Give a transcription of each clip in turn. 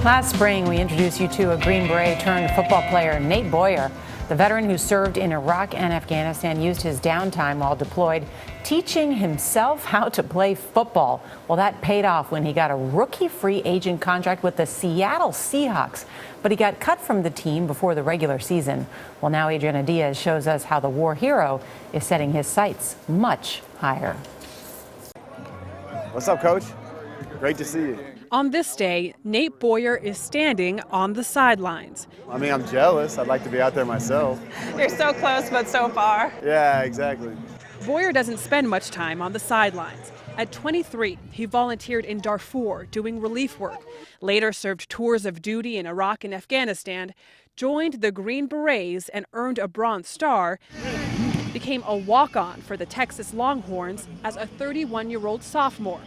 Last spring, we introduced you to a Green Beret turned football player, Nate Boyer. The veteran who served in Iraq and Afghanistan used his downtime while deployed, teaching himself how to play football. Well, that paid off when he got a rookie free agent contract with the Seattle Seahawks. But he got cut from the team before the regular season. Well, now Adriana Diaz shows us how the war hero is setting his sights much higher. What's up, Coach? Great to see you. On this day, Nate Boyer is standing on the sidelines. I mean, I'm jealous. I'd like to be out there myself. You're so close, but so far. Yeah, exactly. Boyer doesn't spend much time on the sidelines. At 23, he volunteered in Darfur doing relief work, later served tours of duty in Iraq and Afghanistan, joined the Green Berets and earned a Bronze Star, became a walk-on for the Texas Longhorns as a 31-year-old sophomore.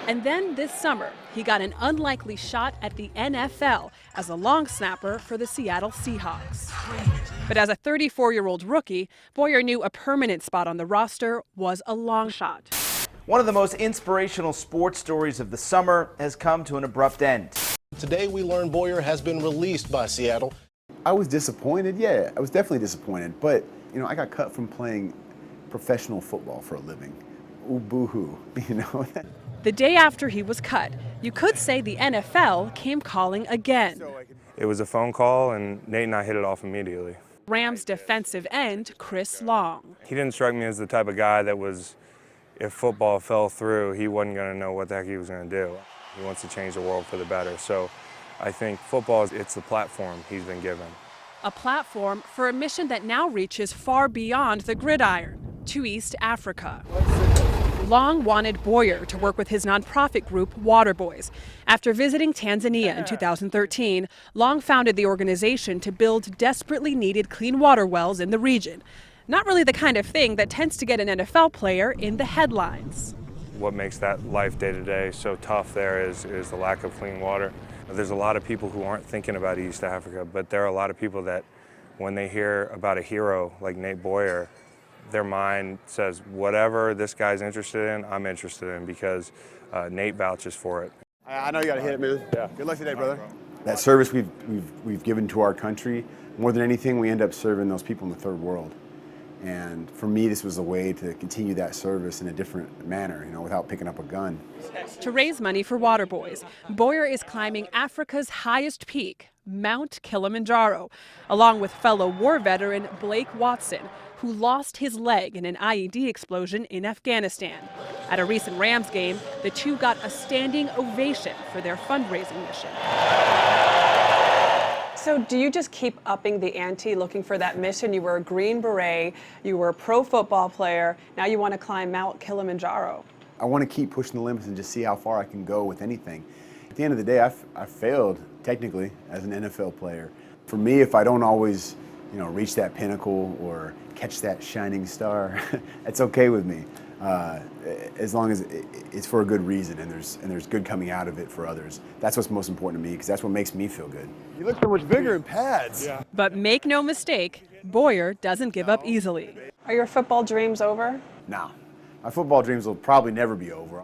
And then this summer, he got an unlikely shot at the NFL as a long snapper for the Seattle Seahawks. But as a 34-year-old rookie, Boyer knew a permanent spot on the roster was a long shot. One of the most inspirational sports stories of the summer has come to an abrupt end. Today we learned Boyer has been released by Seattle. I was disappointed. Yeah, I was definitely disappointed. But, you know, I got cut from playing professional football for a living. Ooh, boo-hoo, you know. The day after he was cut, you could say the NFL came calling again. It was a phone call, and Nate and I hit it off immediately. Rams defensive end Chris Long. He didn't strike me as the type of guy that was, if football fell through, he wasn't going to know what the heck he was going to do. He wants to change the world for the better. So I think football, it's the platform he's been given. A platform for a mission that now reaches far beyond the gridiron, to East Africa. Long wanted Boyer to work with his nonprofit group, Waterboys. After visiting Tanzania in 2013, Long founded the organization to build desperately needed clean water wells in the region. Not really the kind of thing that tends to get an NFL player in the headlines. What makes that life day to day so tough there is the lack of clean water. There's a lot of people who aren't thinking about East Africa, but there are a lot of people that when they hear about a hero like Nate Boyer, their mind says, whatever this guy's interested in, I'm interested in, because Nate vouches for it. I know you got to hit it, man. Yeah. Good luck today, brother. That service we've given to our country, more than anything, we end up serving those people in the third world. And for me, this was a way to continue that service in a different manner, you know, without picking up a gun. To raise money for Waterboys, Boyer is climbing Africa's highest peak, Mount Kilimanjaro, along with fellow war veteran Blake Watson, who lost his leg in an IED explosion in Afghanistan. At a recent Rams game, the two got a standing ovation for their fundraising mission. So do you just keep upping the ante, looking for that mission? You were a Green Beret, you were a pro football player, now you want to climb Mount Kilimanjaro. I want to keep pushing the limits and just see how far I can go with anything. At the end of the day, I failed technically as an NFL player. For me, if I don't always, you know, reach that pinnacle or catch that shining star, it's okay with me, as long as it's for a good reason and there's good coming out of it for others. That's what's most important to me, because that's what makes me feel good. You look so much bigger in pads. Yeah. But make no mistake, Boyer doesn't give up easily. Are your football dreams over? No, my football dreams will probably never be over.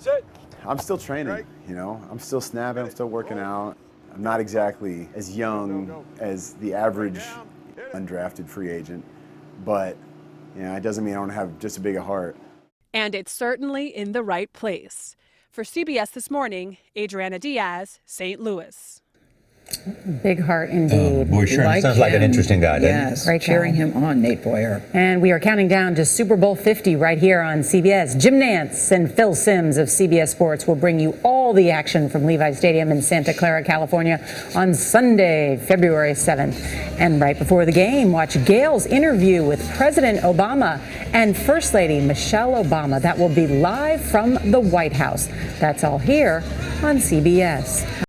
I'm still training, you know, I'm still snapping, I'm still working out. I'm not exactly as young as the average undrafted free agent, but you know, it doesn't mean I don't have just as big a heart. And it's certainly in the right place. For CBS This Morning, Adriana Diaz, St. Louis. Big heart indeed. Boy, sure sounds like an interesting guy, doesn't Yes, Great cheering guy. him on, Nate Boyer. And we are counting down to Super Bowl 50 right here on CBS. Jim Nantz and Phil Simms of CBS Sports will bring you all the action from Levi Stadium in Santa Clara, California on Sunday, February 7th. And right before the game, watch Gail's interview with President Obama and First Lady Michelle Obama. That will be live from the White House. That's all here on CBS.